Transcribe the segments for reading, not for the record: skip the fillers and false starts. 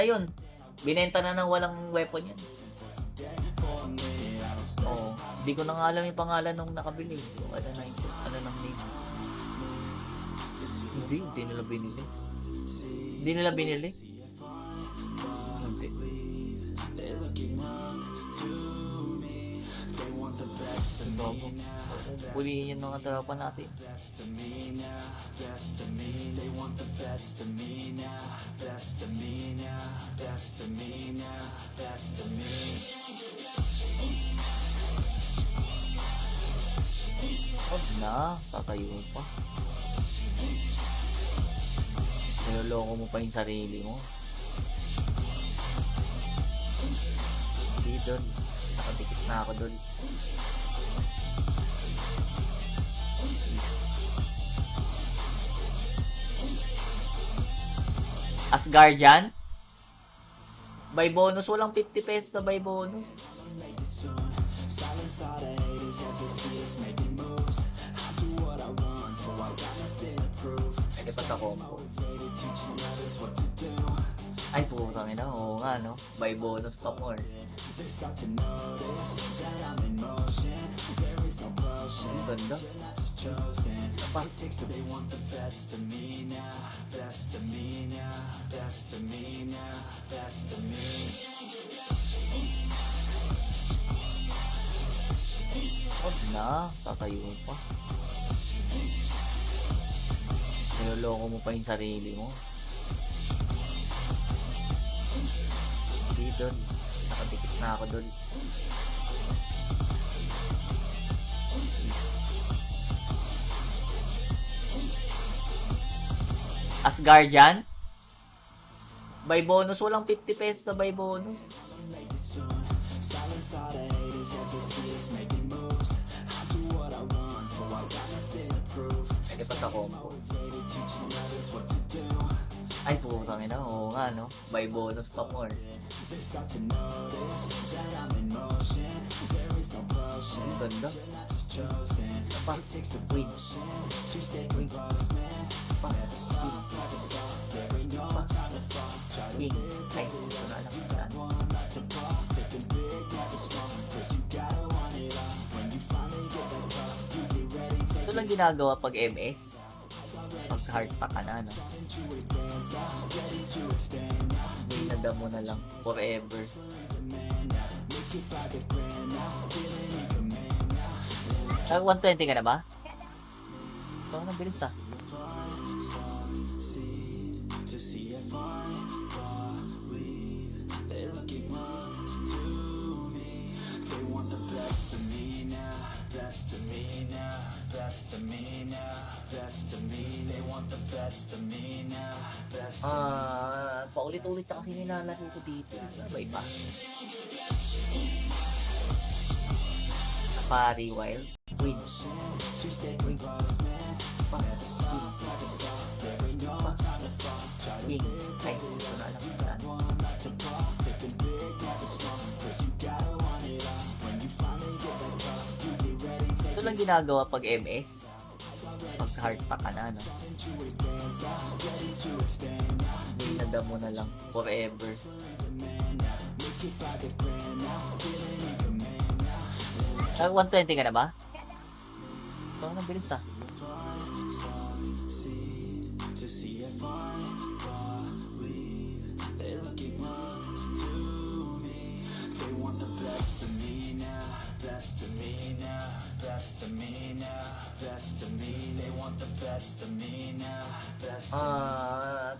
Ayun, binenta na ng walang weapon yan. Oo, hindi ko na nga alam yung pangalan nung nakabili. Yung ano nang name. Hindi nila binili. Hindi nila binili. Hindi. Bago. Pulihin yung mga tropa natin. Huwag na, tatayo pa. Niloloko mo pa yung sarili mo. Hindi doon. Nakadikit na ako doon. As Guardian? By bonus, walang 50 pesos na by bonus. Pwede pa sa combo. Ay, putang ina. Oo nga, no? By bonus pa more. Ang ganda. Apa? Huwag na, tatayo pa. Niloloko mo pa yung sarili mo. Hindi doon. Nakadikit na ako doon. As Guardian? By bonus, walang 50 pesos na by bonus. Pwede pa sa combo. Ay, putang ina. Oo nga, no? By bonus pa more. Ang ganda. Apa? Win. Win. Apa? Win. Ay, wala lang yan. Ito lang ginagawa pag MS. Pag hard stack ka na, no? Hinada mo na lang forever. Ah, 120 ka na ba? Ito, anong bilis ah. Paulit-ulit na kasi nilalaro ko dito. Sabay pa. Pari Wild. Win. Win. Pa. Win. Pa. Win. Ay, wala lang yan. Ito lang ginagawa pag MS. Pag hard stack ka na, no? Hinada mo na lang forever. Ah, 120 ka na ba? Ito, anong bilis ah.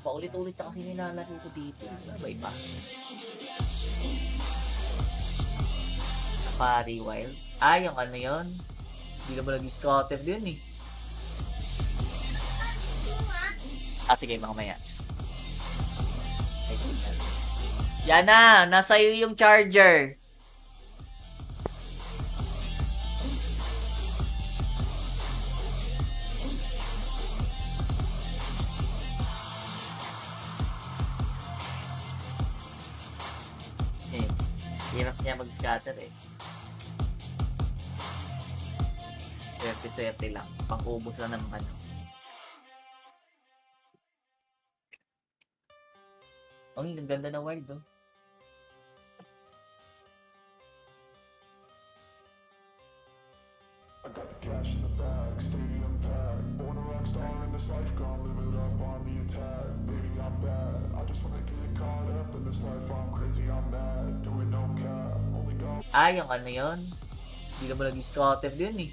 Paulit-ulit na kasi nilalaro ko dito. Sabay pa. Pari Wild. Ah, yung ano yun? Hindi ka ba nag-scatter din eh. Ah, sige, mamaya. Yan na! Nasa iyo yung charger. Hirap niya mag-scatter eh. 30-30 lang. Pang-ubos lang ng ano. Ang ganda na wild, oh. I got the cash in the bag, stadium packed. Born a rock star in this life, gonna live it up on the attack. Baby, I'm bad. I just wanna get caught up in this life. I'm crazy, I'm mad. Do it no cap. Only go. Yung ano yun? Hindi ka ba nag-scatter din eh.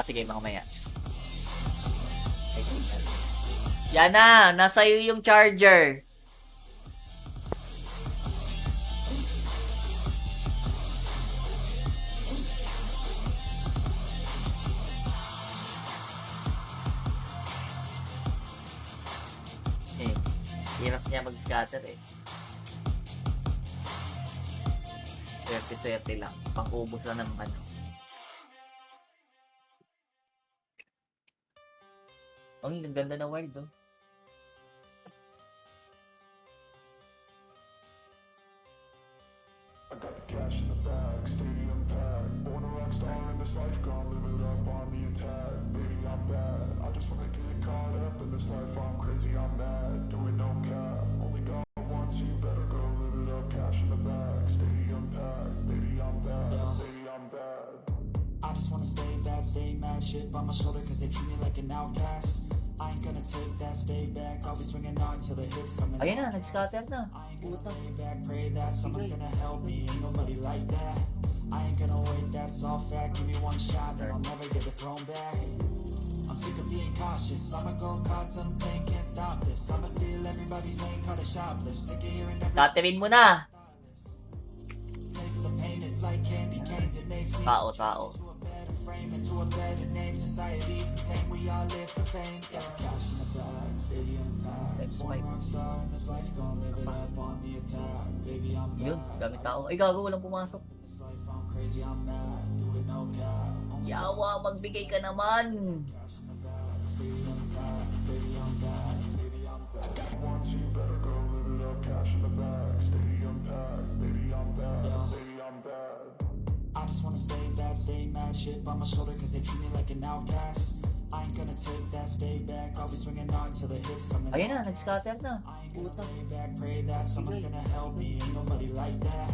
Sige, mamaya. Yan na! Nasa iyo yung charger. Hirap niya mag-scatter eh. 30-30 lang. Pang-ubos lang ng ano. Ang ganda na wild, oh. I got the cash in the bag, stadium packed. Born a rock star in this life, gonna live it up on the attack. Baby, I'm bad. I just wanna get caught up in this life. I'm crazy, I'm mad. Do it no cap. Only got once, you better go live it up. Cash in the bag, stadium packed. Baby, I'm bad. Baby, I'm bad. I just wanna stay bad, stay mad, shit on my shoulder cause they treat me like an outcast. I ain't gonna take that, stay back, I'll be swinging on till the hits coming. Ayun na, nag-scatter na. I ain't gonna lay back, pray that someone's gonna help me, ain't nobody like that. I ain't gonna wait, that's all fact, give me one shot and I'll never get it thrown back. I'm sick of being cautious, I'ma go cause some pain, can't stop this. I'ma steal everybody's lane, cut a shoplift, sick of hearing every Scatterin mo na. taste the pain, it's like candy canes, it makes me Tao. to a better frame, into a better name. Society's insane, we all live for fame. Yeah. Cash in the bag, stadium packed. Times Born 5. rock star in this life, gonna live it up on the attack. Baby, I'm Yun, bad. dami tao. Ay, gago, walang pumasok. This life, I'm crazy, I'm mad. Do it no cap. Only Yawa, magbigay ka naman. cash in the bag, stadium packed. Baby, I'm bad. Baby, I'm bad. Once, you better go live it up. Cash in the bag, stadium packed. Baby, I'm bad. Baby, I'm bad. I just wanna stay bad, stay mad, shit on my shoulder cause they treat me like an outcast. I ain't gonna take that, stay back, I'll be swinging on till the hits coming. Ayun na, nag-scatter na. I ain't gonna lay back, pray that someone's gonna help me, ain't nobody like that.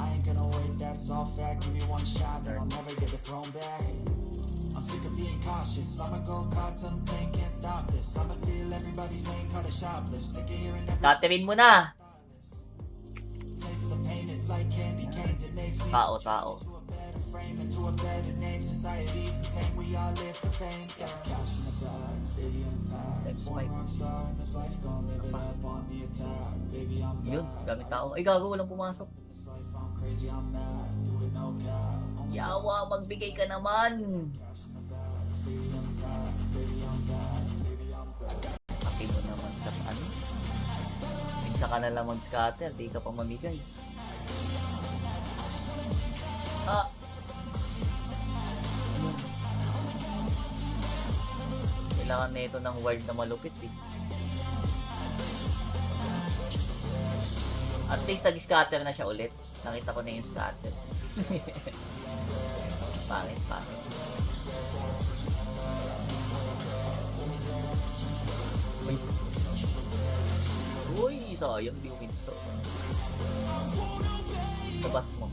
I ain't gonna wait, that's all fact, give me one shot and I'll never get it thrown back. I'm sick of being cautious, I'ma go cause some pain, can't stop this. I'ma steal everybody's lane, cut a shoplift, sick of hearing every Scatterin mo na. taste the pain, it's like candy canes, it makes me Tao. to a better frame, into a better name. Society's insane, we all live for fame. Yeah. Cash in the bag, stadium packed. Times Born 5. rock star in this life, gonna live it up on the attack. Baby, I'm Yun, bad. dami tao. Ay, gago, walang pumasok. This life, I'm crazy, I'm mad. Do it no cap. Only Yawa, magbigay ka naman. cash in the bag, stadium packed. Baby, I'm bad. Baby, I'm bad. Pati mo naman sa ano. Minsa ka na lang mag-scatter, di ka pa mamigay. Kailangan na ito ng wild na malupit eh. At least nag-scatter na siya ulit. Nakita ko na yung scatter. Pangit. Uy, sayang di uminto. Labas mo.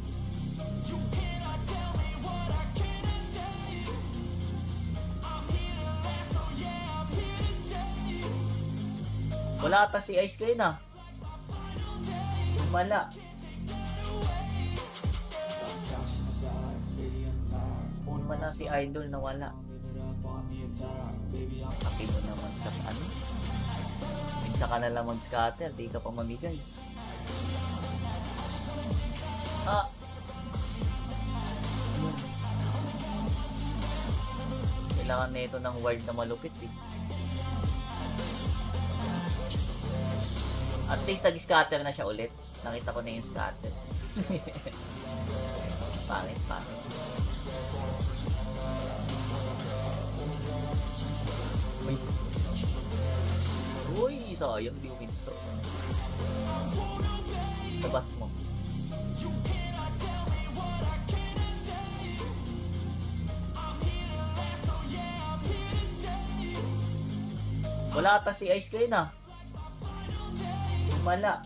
Wala ata si Ice kayo na. Wala. Wala si Idol na wala. Pati mo naman sa ano. Minsa ka na lang mag-scatter, di ka pa mamigay. Kailangan na ito ng wild na malupit eh. At least nag-scatter na siya ulit. Nakita ko na yung scatter. Pangit. Uy, sayang di uminto. Labas mo. Wala ata si Ice kayo na. Wala.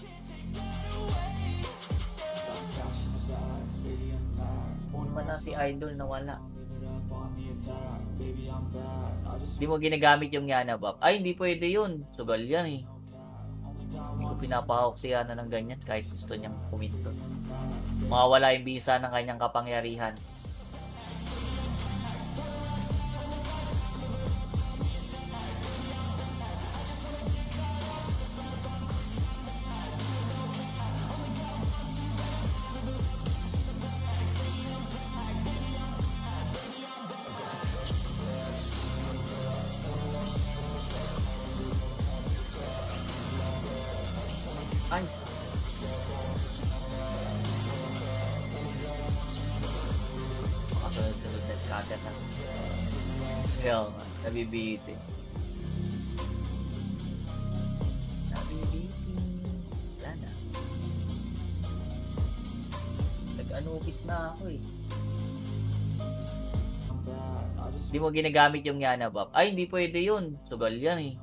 Wala si Idol na wala. Hindi mo ginagamit yung Yana buff. Ay, hindi pwede yun. Sugal yan eh. Hindi ko pinapahawak si Yana ng ganyan kahit gusto niyang puminto. Mawawala yung bisa ng kanyang kapangyarihan. Ay, makasunod-sunod na scatter na. Kaya nga, nabibitin. Wala na. Nag-anupis na ako eh. Hindi mo ginagamit yung Yana buff. Ay, hindi pwede yun. Sugal yan eh.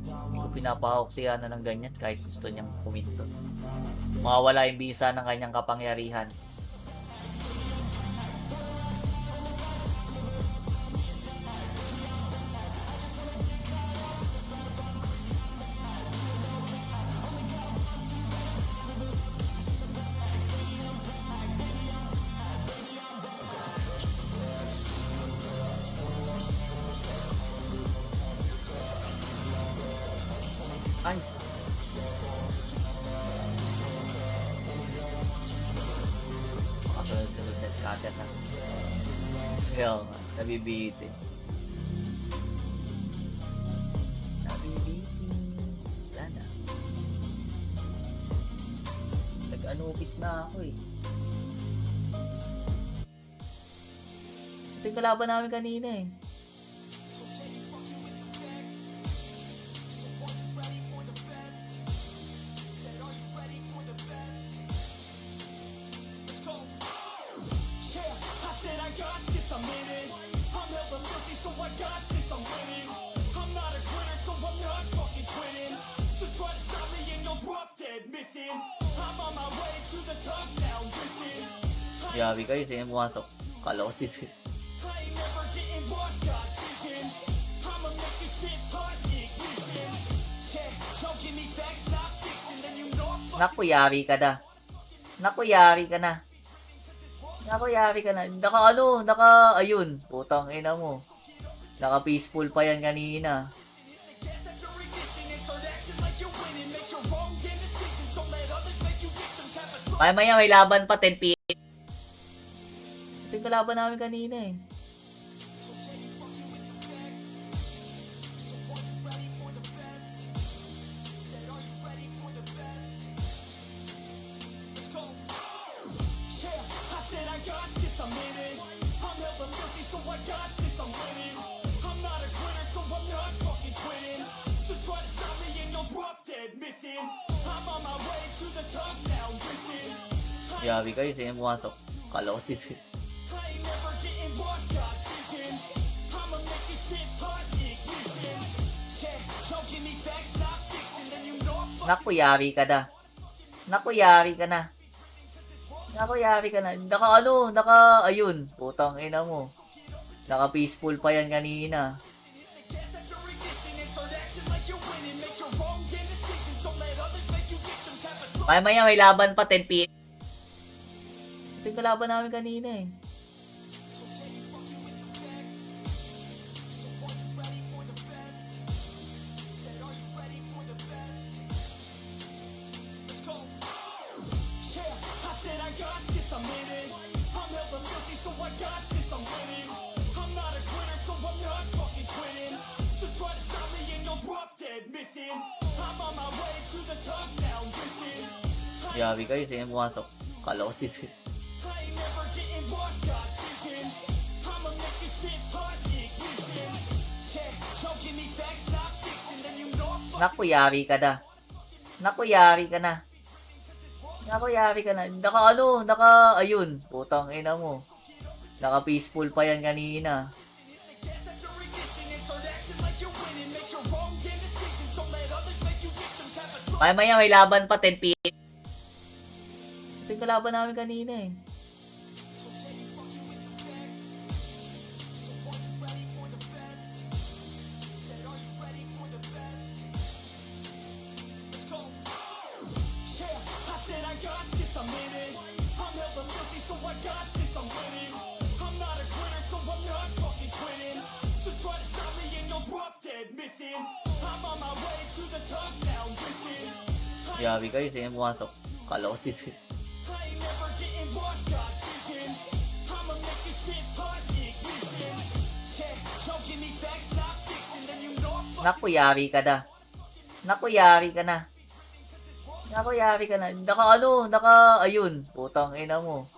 Hindi ko pinapahawak si Yana ng ganyan kahit gusto niyang puminto. Mawawala yung bisa ng kanyang kapangyarihan. Ay, makasunod-sunod na scatter na. Kaya nga, nabibitin. Wala na. Nag-anupis na ako eh. Ito yung kalaban namin kanina eh. I'm in it. I'm hella filthy, so I got this, I'm winning. I'm not a quitter, so I'm not fucking quitting. Just try to stop me and you'll drop dead missing. I'm on my way to the top now, listen. Yabi kayo, sino pumasok? Kala ko si I ain't never getting lost, got vision. I'ma make this shit hot ignition. Yeah, don't give me facts, not fiction, then you know I'm Naku, yari ka na. Naku, yari ka na. Naku, yari ka na. Ayun. Putang ina mo. Naka-peaceful pa yan kanina. Maya may laban pa, 10 PM. Ito yung kalaban namin kanina eh. I'm in it. I'm hella filthy, so I got this, I'm winning. I'm not a quitter, so I'm not fucking quitting. Just try to stop me and you'll drop dead missing. I'm on my way to the top now, listen. Yabi kayo, sino pumasok? Kala ko si I ain't never getting lost, got vision. I'ma make this shit hot ignition. Yeah, don't give me facts, not fiction, then you know I'm Naku, yari ka na. Naku, yari ka na. Naku, yari ka na. Ayun. Putang ina mo. Naka-peaceful pa yan kanina. Maya may laban pa, 10 PM. Ito yung kalaban namin kanina eh. I'm in it. I'm hella filthy, so I got this, I'm winning. I'm not a quitter, so I'm not fucking quitting. Just try to stop me and you'll drop dead missing. I'm on my way to the top now, listen. Yabi kayo, sino pumasok? Kala ko si I ain't never getting lost, got vision. I'ma make this shit hot ignition. Yeah, don't give me facts, not fiction, then you know I'm Naku, yari ka na. Naku, yari ka na. Naku, yari ka na. Ayun. Putang ina mo. Naka-peaceful pa yan kanina. Maya may laban pa 10 PM. Ito yung kalaban namin kanina eh. I said I got this, I'm in it. I'm hella filthy, so I got this, I'm winning. I'm not a quitter, so I'm not fucking quitting. Just try to stop me and you'll drop dead missing. I'm on my way to the top now, listen. Grabe kayo, sino pumasok? Kalosit. I ain't never getting lost, got vision. I'ma make this shit hot, ignition. Yeah, don't give me facts, not fiction. Then you know I'm Naku, yari ka na. Naku, yari ka na. Naku, yari ka na. Ayun. Putang ina mo.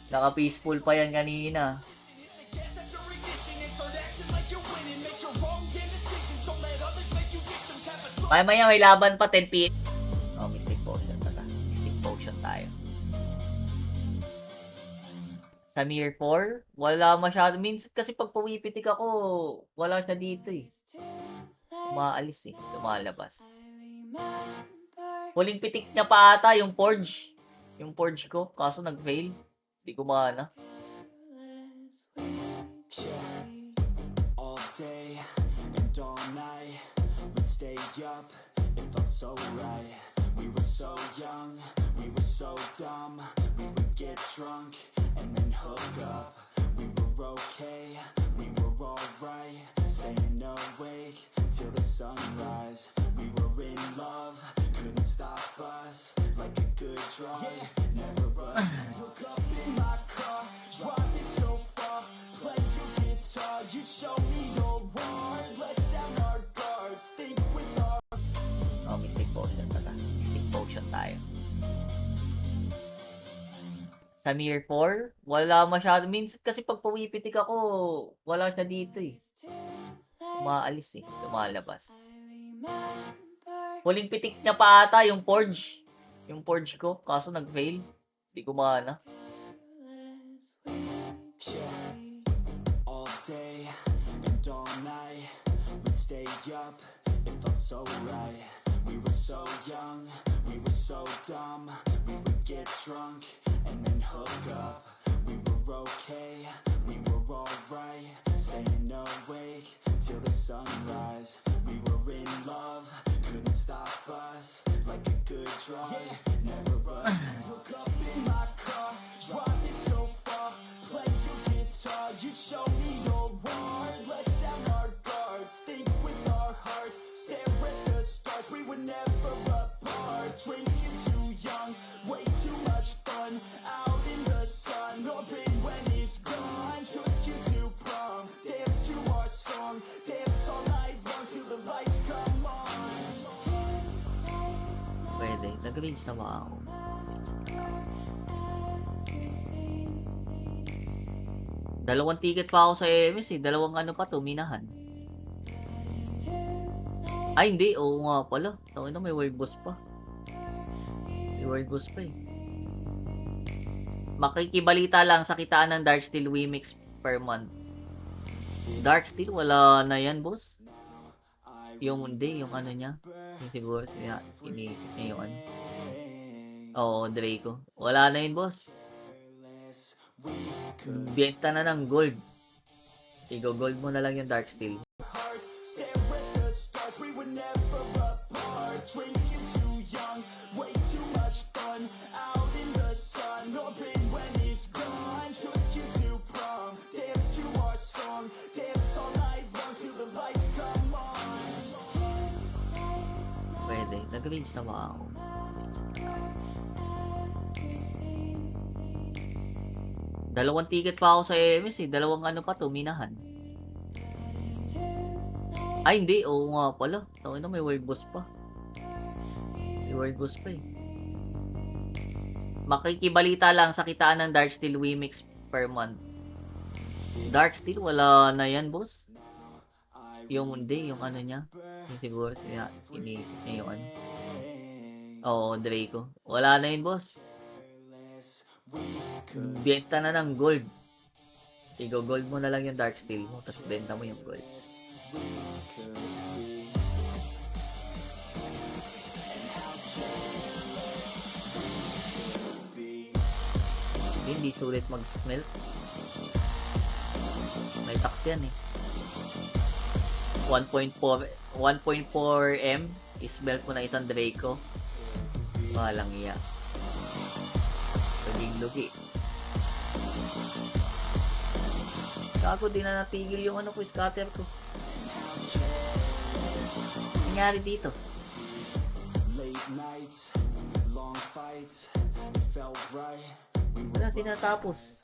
Naka peaceful pa yan kanina. gas after ignition and start acting like you're winning. Make your wrong damn decisions. Don't let others make you victims. Have a Maya may laban pa 10 PM. Oh, Mystic Potion talaga. Mystic Potion tayo. Sa Mirror 4, wala masyado. Minsan kasi pag pumipitik ako, wala siya dito eh. Umaalis eh. Lumalabas. Huling pitik niya pa ata yung Forge. Yung Forge ko. Kaso nag-fail. Hindi ko maana. Yeah, all day and all night we'd stay up, it felt so right. We were so young, we were so dumb. We would get drunk and then hook up. We were okay, we were alright. Staying awake till the sunrise. We were in love, couldn't stop us. Like a good drug, never run. Look up in my car, driving so far. Play your guitar, you show me your heart. Let down our guards, think with our Oh, Mystic Potion talaga. Mystic Potion tayo. Sa Mirror 4, wala masyado. Minsan kasi pag pumipitik ako, wala siya dito eh. Umaalis eh. Lumalabas. Huling pitik niya pa ata yung Forge. Yung Forge ko. Kaso nag-fail. Hindi ko maana. yeah. All day and all night we'd stay up, it felt so right. We were so young, we were so dumb. We would get drunk and then hook up. We were okay, we were alright. Staying awake till the sunrise. We were in love, couldn't stop us. Like a good drug, never run. Look up in my car, driving so far. Play your guitar, you show me your heart. Let down our guards, think with our hearts. Stare at the stars, we were never apart. Drinking too young, way too much fun. Out in the sun, hoping when it's gone. Took you to prom, dance to our song. Dance all night long till the lights come on. Pwede. Nag-range na ba ako? Dalawang ticket pa ako sa EMS eh. Dalawang ano pa to, minahan. Ay, hindi. Oo nga pala. Tawin na, may world boss pa. May world boss pa eh. Makikibalita lang sa kitaan ng Darksteel Wimix per month. Darksteel, wala na yan, boss. Yung hindi, yung ano niya. Yung siguro, iniisip niya yung ano. Oo, Draco. Wala na yun, boss. Benta na ng gold. Igo-gold mo na lang yung Darksteel. Hearts stare at the stars, we were never apart. Drinking too young, way too much fun. Out in the sun, hoping when it's gone. Took you to prom, dance to our song. Dance all night long till the lights come on. Pwede. Nag-range na ba ako? Dalawang ticket pa ako sa EMS eh. Dalawang ano pa to, minahan. Ay, hindi. Oo nga pala. Tawin na, may world boss pa. May world boss pa eh. Makikibalita lang sa kitaan ng Darksteel Wimix per month. Darksteel, wala na yan, boss. Yung hindi, yung ano niya. Yung siguro, iniisip niya yung ano. Oo, Draco. Wala na yun, boss. Benta na ng gold. Igo-gold mo na lang yung Darksteel mo, tapos benta mo yung gold. Hindi sulit mag-smelt. May tax yan eh. 1.4 M is-smelt mo na isang Draco. Walang iya. Luging-lugi. Gago, di na natigil yung ano ko, scatter ko. Nangyari dito. Late nights, long fights, it felt right. Wala tinatapos.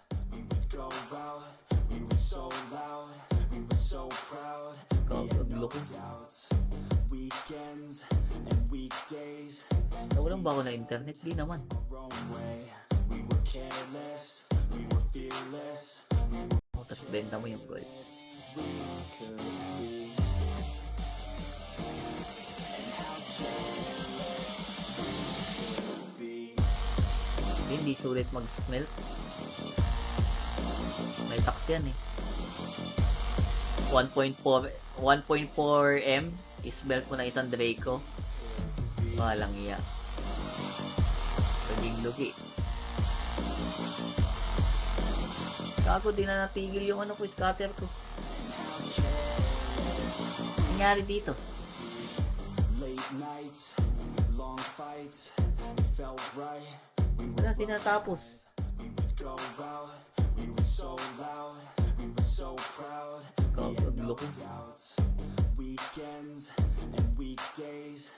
Go out, we were so loud, we were so proud. We had no doubts. Weekends and weekdays, Nawalan ba ako na internet? Di naman. our own way. We were careless, we were fearless. O, tas benta mo yung gold. We could be. Hindi sulit mag-smelt. May tax yan eh. 1.4 M is-smelt mo na isang Draco. Walang iya. Luging-lugi. Gago, di na natigil yung ano ko, scatter ko. Nangyari dito. Late nights, long fights, it felt right. Wala tinatapos. Go out, we were so loud, we were so proud. We had no Loko. doubts. Weekends and weekdays,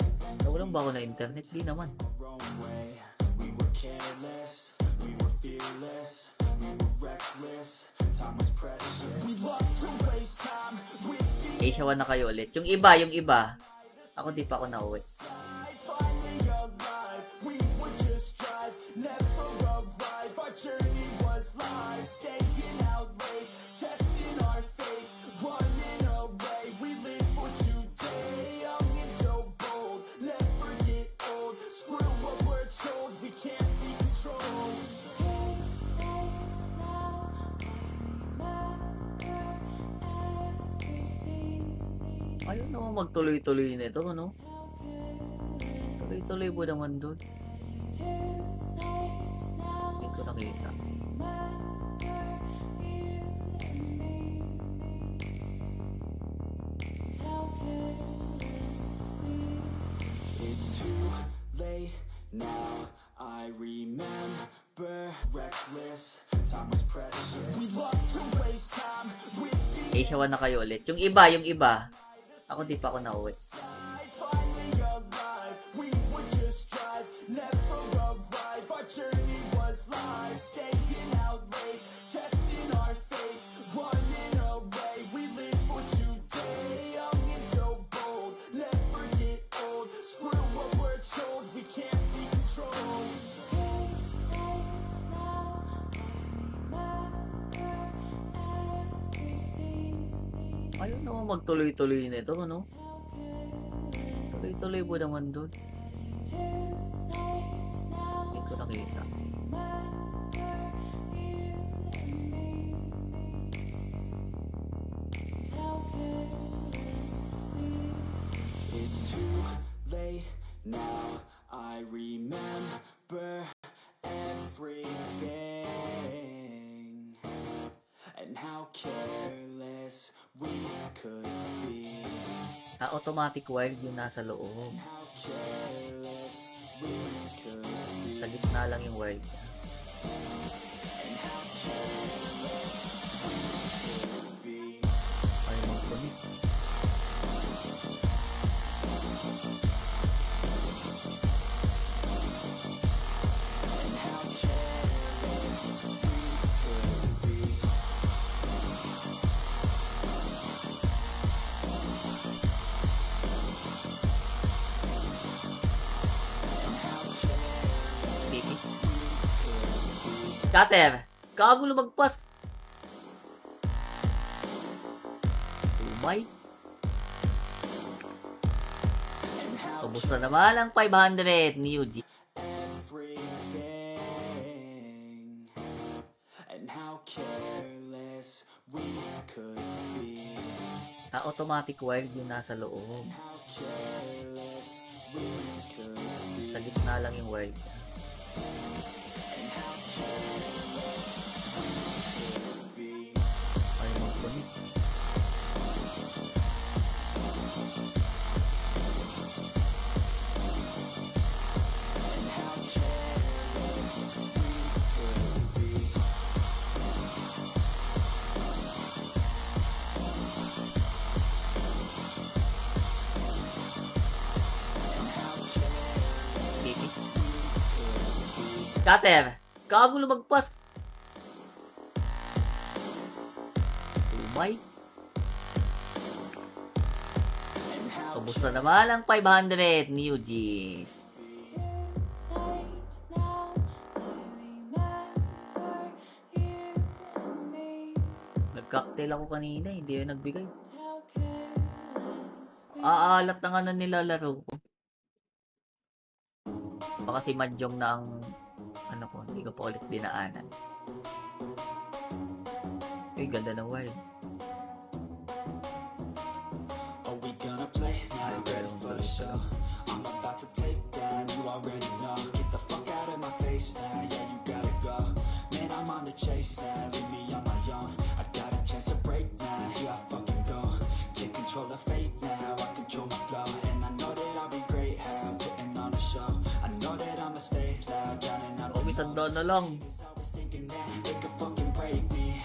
Nawalan ba ako na internet? Di naman. our own way. We were careless, we were fearless, we were reckless. Time was precious. We loved to waste time, whiskey. Asia 1 na kayo ulit. Yung iba. Ako di pa ako nauwi. Finally alive, we would just drive, never arrive. Our journey was live, staying out late, testing our fate, running away. We live for today, young and so bold, never get old. Screw what we're told, we can't be controlled. Ayaw naman magtuloy-tuloy nito, ano? Tuloy-tuloy po naman doon. Hindi ko nakita. It's too late now, I remember reckless, time was precious. We love to waste time, whiskey. Asia 1 na kayo ulit. Yung iba. Ako di pa ako nauwi. Finally alive, we would just drive, never arrive. Our journey was live, staying out late, testing our fate, running away. We live for today, young and so bold, never get old. Screw what we're told, we can't be controlled. Ayaw naman magtuloy-tuloy nito, ano? Tuloy-tuloy po naman doon. Hindi ko nakita. It's too late now, I remember everything, and how careless we could be, Automatic wild yung nasa loob. how careless we could be, Sa gitna lang yung wild. and how careless we could be. Ayaw mag-connect. And how careless we could be. Baby. Scatter! Gago lumagpas! Umay! Ubus na naman ang 500 ni Yuji. Everything, and how careless we could be, Automatic wild yung nasa loob. how careless we could be, Sa gitna lang yung wild. and how careless Cutter! Gago lumagpas! Umay! Kamusta naman ang 500 New G's? Nag-cocktail ako kanina, hindi yun nagbigay. Aalat na nga na nilalaro ko. Baka si Mahjong na ang ano ko, hindi ko pa ulit dinaanan. Ay, ganda ng wild. Are we gonna play? Now you ready for the show? I'm about to take down, you already know. Get the fuck out of my face now, yeah, you gotta go. Man, I'm on the chase now, leave me on my own. I got a chance to break now, here I fucking go. Take control of fate now, I control my flow. And I know that I'll be great, how putting on a show. I know that I'ma stay loud, drowning out the Oh, isang doon na lang. I was thinking that they could fucking break me.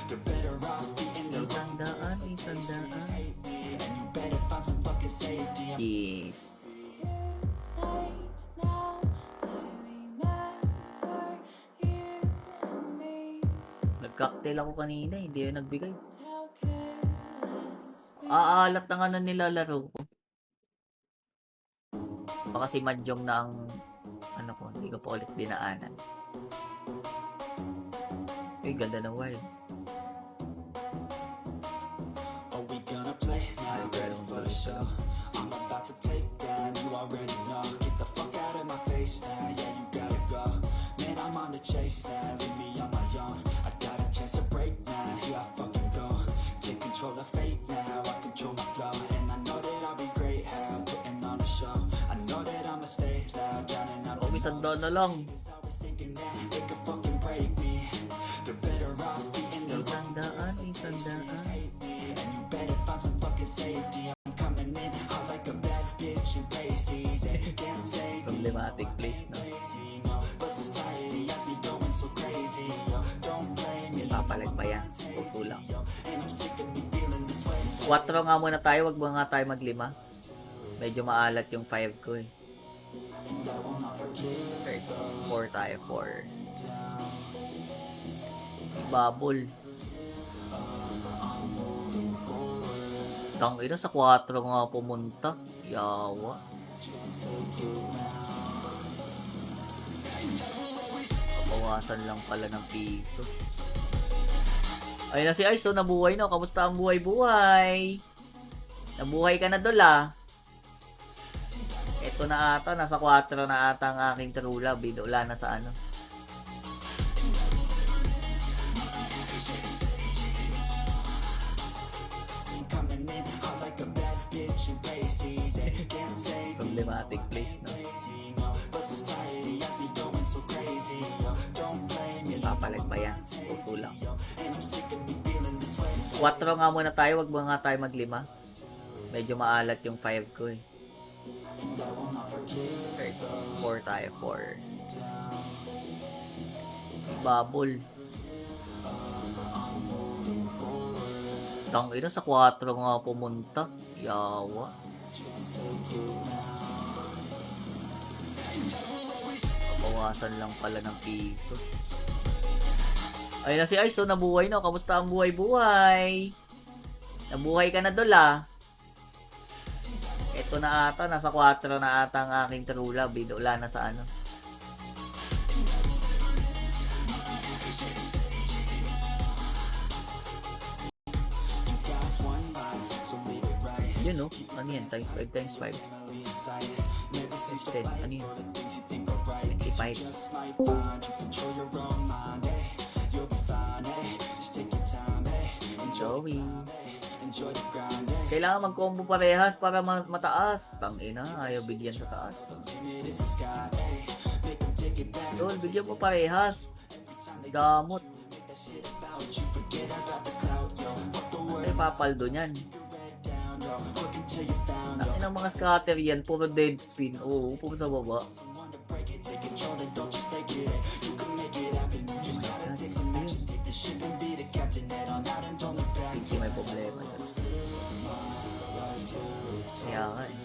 They're better off beating the Isang daan, isang daan. hate me. And you better find some fucking safety. Yes. Nag-cocktail ako kanina, hindi yun nagbigay. Aalat na nga na nilalaro ko. Baka si Mahjong na ang ano ko, hindi ko pa ulit dinaanan. Ay, ganda ng wild. Are we gonna play? Now you ready for the show? I'm about to take down, you already know. Get the fuck out of my face now, yeah, you gotta go. Man, I'm on the chase now, leave me on my own. I got a chance to break now, here I fucking go. Take control of fate now, I control my flow. And I know that I'll be great, how putting on a show. I know that I'ma stay loud, drowning out Oh, isang doon na lang. I was thinking that they could fucking break me. They're better off beating the Isang daan, isang daan. hate me. And you better find some fucking safety. I'm coming in hot like a bad bitch and pasties. And can't save me. Problematic place, no? Crazy, no. But society has me going so crazy. Yo. Don't blame me. Papalag pa yan. Puto lang. Yo. And I'm sick of me feeling this way. 4 nga muna tayo, wag mo nga tayo mag-5. Medyo maalat yung 5 ko eh. And I will not forget. 4 tayo, 4. Bubble. Tangina, sa 4 nga pumunta. Yawa. Bawasan lang pala ng piso. Ayun na si Ice, oh, nabuhay na. Kamusta ang buhay-buhay? Nabuhay ka na dol, ah. Ito na ata, nasa 4 na ata ang aking true love. Wala na sa ano. Coming in hot like a bad bitch and pasties. And can't save me. Problematic place, no? Crazy, no. But society has me going so crazy. Yo. Don't blame me. Papalag pa yan. Puto lang. And I'm sick of me feeling this way. 4 nga muna tayo, wag mo nga tayo mag-5. Medyo maalat yung 5 ko eh. And I will not forget. 4 tayo, 4. Bubble. Tangina, sa 4 nga pumunta. Yawa. Bawasan lang pala ng piso. Ayun na si Ice, oh, nabuhay na. Kamusta ang buhay-buhay? Nabuhay ka na dol, ah. Ito na ata, nasa 4 na ata ang aking true love. Wala na sa ano. You got one life, so live it right. Yun, no? Ano yan? Times 5 times 5. Family inside. Never seems to 10. fight Ano yun? for the things you think are right. 25. Just might find you control your own mind, eh? You'll be fine, eh? Just take your time, eh? Enjoy the Joey. climb, eh? Enjoy the grind, eh? Kailangan mag-combo parehas para mataas. Tangina, ayaw bigyan sa taas. Limit is the sky, eh? Make 'em take it back. Tol, bigyan mo parehas. Gamot. Make that shit about you. Forget about the clout, yo. Fuck the word Ay, papaldo niyan. down, yo. Work until you found, yo. Tangina mga scatter yan. Puro dead spin. Oo, puro sa baba. Someone to break it, take control and don't just take it. You can make it happen. You just gotta take some action. Take the ship and be the captain. Head on out and don't look back. Hindi may problema. Kaya nga eh.